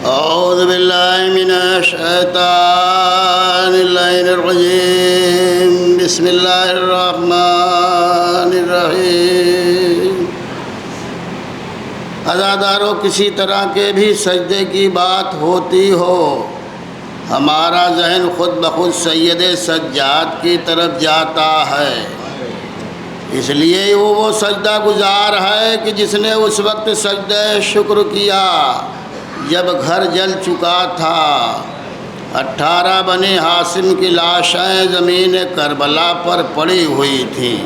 اعوذ باللہ من الشیطان اللعین الرجیم بسم اللہ الرحمن الرحیم۔ عزادارو، کسی طرح کے بھی سجدے کی بات ہوتی ہو، ہمارا ذہن خود بخود سید سجاد کی طرف جاتا ہے۔ اس لیے وہ سجدہ گزار ہے کہ جس نے اس وقت سجدہ شکر کیا جب گھر جل چکا تھا۔ 18 بنی ہاشم کی لاشیں زمین کربلا پر پڑی ہوئی تھیں،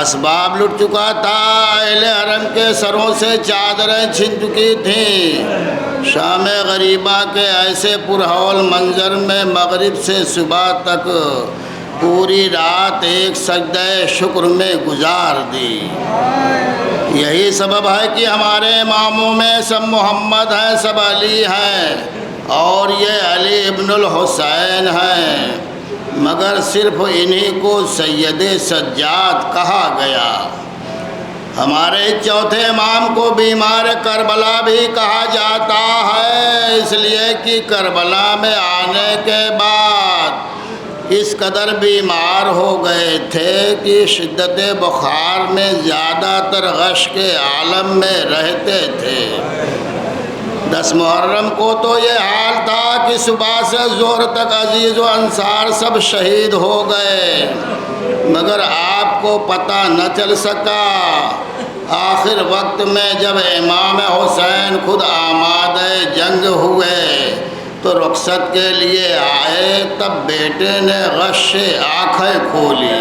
اسباب لٹ چکا تھا، اہل حرم کے سروں سے چادریں چھن چکی تھیں۔ شام غریبہ کے ایسے پرہول منظر میں مغرب سے صبح تک پوری رات ایک سجدہ شکر میں گزار دی۔ یہی سبب ہے کہ ہمارے اماموں میں سب محمد ہیں، سب علی ہیں، اور یہ علی ابن الحسین ہیں، مگر صرف انہی کو سید سجاد کہا گیا۔ ہمارے چوتھے امام کو بیمار کربلا بھی کہا جاتا ہے، اس لیے کہ کربلا میں آنے کے بعد اس قدر بیمار ہو گئے تھے کہ شدت بخار میں زیادہ تر غش کے عالم میں رہتے تھے۔ 10 محرم کو تو یہ حال تھا کہ صبح سے ظہر تک عزیز و انصار سب شہید ہو گئے، مگر آپ کو پتہ نہ چل سکا۔ آخر وقت میں جب امام حسین خود آمادہ جنگ ہوئے تو رخصت کے لیے آئے، تب بیٹے نے غش سے آنکھیں کھولی،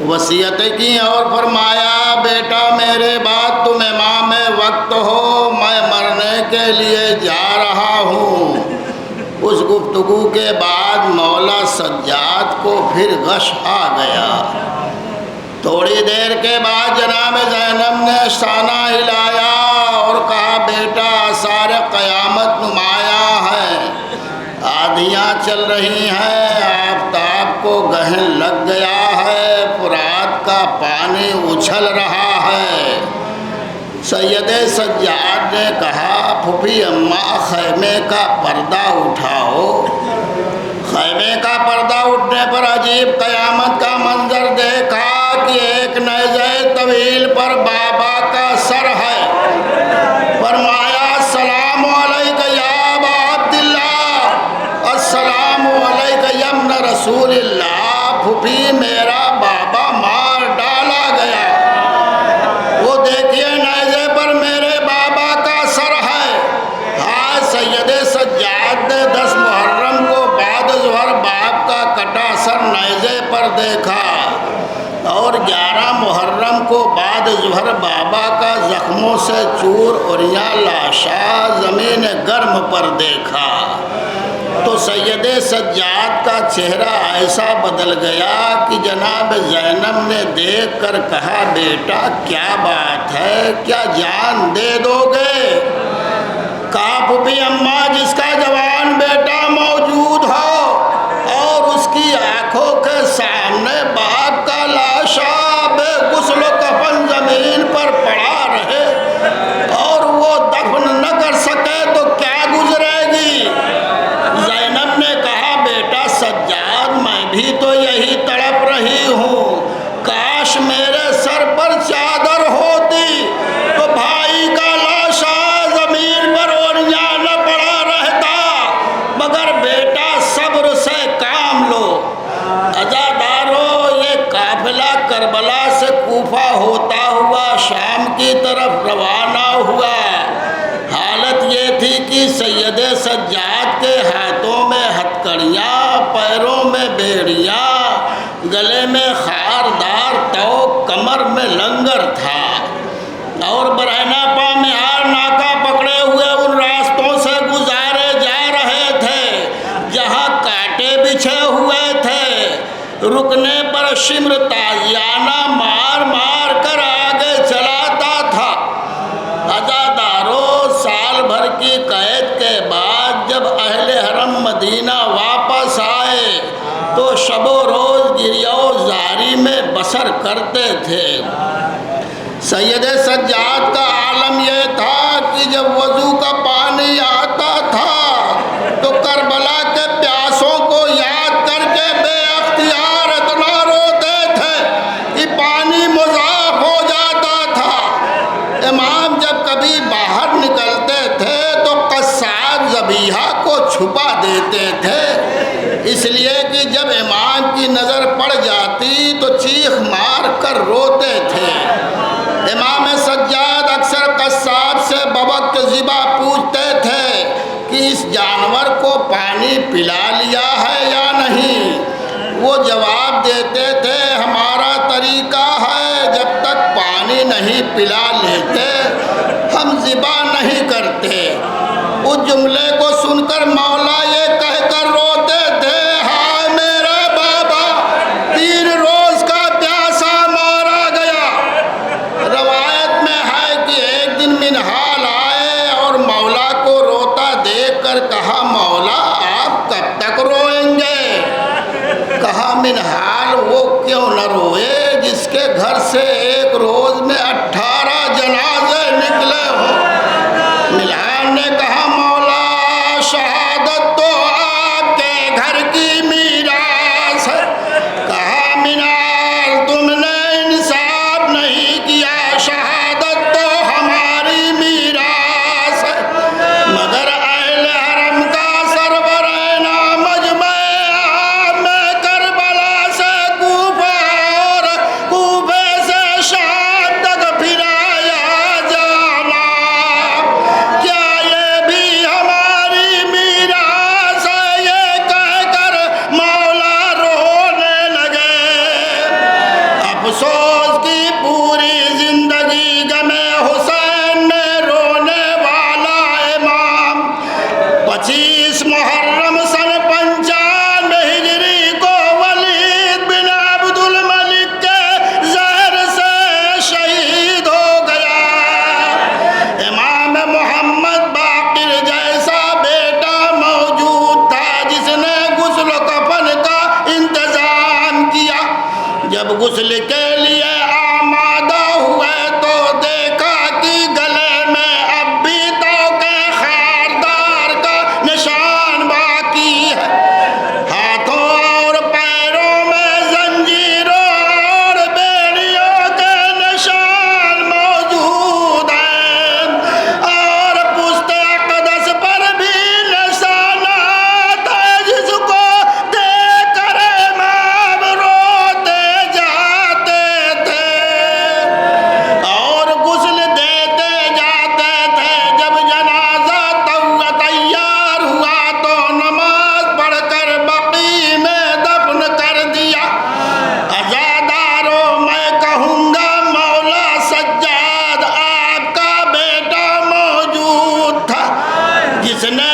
وصیتیں کی اور فرمایا، بیٹا میرے بعد تم امام وقت ہو، میں مرنے کے لیے جا رہا ہوں۔ اس گفتگو کے بعد مولا سجاد کو پھر غش آ گیا۔ تھوڑی دیر کے بعد جناب زینب نے شانہ ہلایا اور کہا، بیٹا آثار قیامت نمایاں ہیں، آندھیاں چل رہی ہیں، آفتاب کو گہن لگ گیا ہے، فرات کا پانی اچھل رہا ہے۔ سید سجاد نے کہا، پھوپھی اماں خیمے کا پردہ اٹھاؤ۔ خیمے کا پردہ اٹھنے پر عجیب قیامت کا منظر دیکھا کہ ایک نیزے طویل پر بابا کا سر ہے۔ فرمایا، السلام علیک یا ابا عبداللہ، السلام علیک یا ابن رسول اللہ۔ پھوپھی میرا بابا مار ڈالا گیا، وہ دیکھیے نیزے پر میرے بابا کا سر ہے۔ ہاں، سید سجاد نے 10 محرم کو بعد ظہر باپ کا کٹا سر نیزے پر دیکھا، اور 11 محرم کو بعد ظہر بابا کا زخموں سے چور اوریاں لاشا زمین گرم پر دیکھا۔ تو سید سجاد کا چہرہ ایسا بدل گیا کہ جناب زینب نے دیکھ کر کہا، بیٹا کیا بات ہے، کیا جان دے دو گے؟ کہا، پھوپھی اماں، جس کا جوان بیٹا موجود ہو اور اس کی آنکھوں کے سامنے باپ کا لاشا بے غسل و کفن زمین پر پڑا رہے اور وہ دفن نہ کر سکے تو کیا گزرے گی؟ زینب نے کہا، بیٹا سجاد، میں بھی تو یہی تڑپ رہی ہوں، کاش میرے سر پر چادر ہوتی تو بھائی کا لاشا زمین پر اوریاں نہ پڑا رہتا، مگر بیٹا صبر سے کام لو۔ عزادارو، یہ قافلہ کربلا سے کوفہ ہوتا ہوا شام کی طرف روانہ ہوا۔ حالت یہ تھی کہ سید سجاد کے ہاتھوں میں ہتھکڑیاں، پیروں میں بیڑیاں، گلے میں خاردار توق، کمر میں لنگر تھا، اور برہنہ پا مہار ناکہ پکڑے ہوئے ان راستوں سے گزارے جا رہے تھے جہاں کانٹے بچھے ہوئے تھے۔ رکنے پر شمر تازیانہ مار مار کر آگے چلاتا تھا۔ عزادارو، سال بھر کی قید کے بعد جب اہل حرم مدینہ واپس آئے تو شب و روز گریہ و زاری میں بسر کرتے تھے۔ سید سجاد کا عالم یہ تھا کہ جب وضو کا پانی اس جانور کو پانی پلا لیا ہے یا نہیں؟ وہ جواب دیتے تھے ہمارا طریقہ ہے جب تک پانی نہیں پلا لیتے ہم ذبح نہیں کرتے۔ اس جملے کو سن کر مولا یہ کہہ کر روتے تھے ہائے میرا بابا 3 روز کا پیاسا مارا گیا۔ روایت میں ہے کہ ایک دن منہال آئے اور مولا کو روتا دیکھ کر کہا مولا آپ کب تک روئیں گے؟ کہا منہال وہ کیوں نہ روئے جس کے گھر سے ایک روز میں 18 جنازے نکلے ہوں۔ منہال نے کہا مولا شہادت تو آپ کے گھر کی میراث ہے۔ کہا منہال تم نے انصاف نہیں کیا، شہادت تو ہماری میراث ہے، مگر اہل حرم کا سربراہ مجمع عام میں کربلا سے کوفہ اور کوفے سے شام تک پھرایا جانا، کیا یہ بھی ہماری میراث ہے؟ یہ کہہ کر مولا رونے لگے۔ افسوس کی پوری زندگی غم حسین میں رونے والا امام 25 محرم سن 95 ہجری کو ولید بن عبد الملک کے زہر سے شہید ہو گیا۔ امام محمد باقر جیسا بیٹا موجود تھا جس نے غسل و کفن کا انتظام کیا۔ جب غسل کے لیے آمادہ ہوئے تو دیکھا کہ گلے میں اب بھی توقع خاردار کا نشان باقی ہے، ہاتھوں اور پیروں میں زنجیروں اور بیڑیوں کے نشان موجود ہیں، اور پشت اقدس پر بھی نشانات ہیں جس کو دیکھ کر امام روتے جاتے تھے اور غسل دیتے جاتے تھے۔ جب جنازہ تیار ہوا تو نماز پڑھ کر بقیع میں دفن کر دیا۔ عزاداروں میں کہوں گا مولا سجاد آپ کا بیٹا موجود تھا جس نے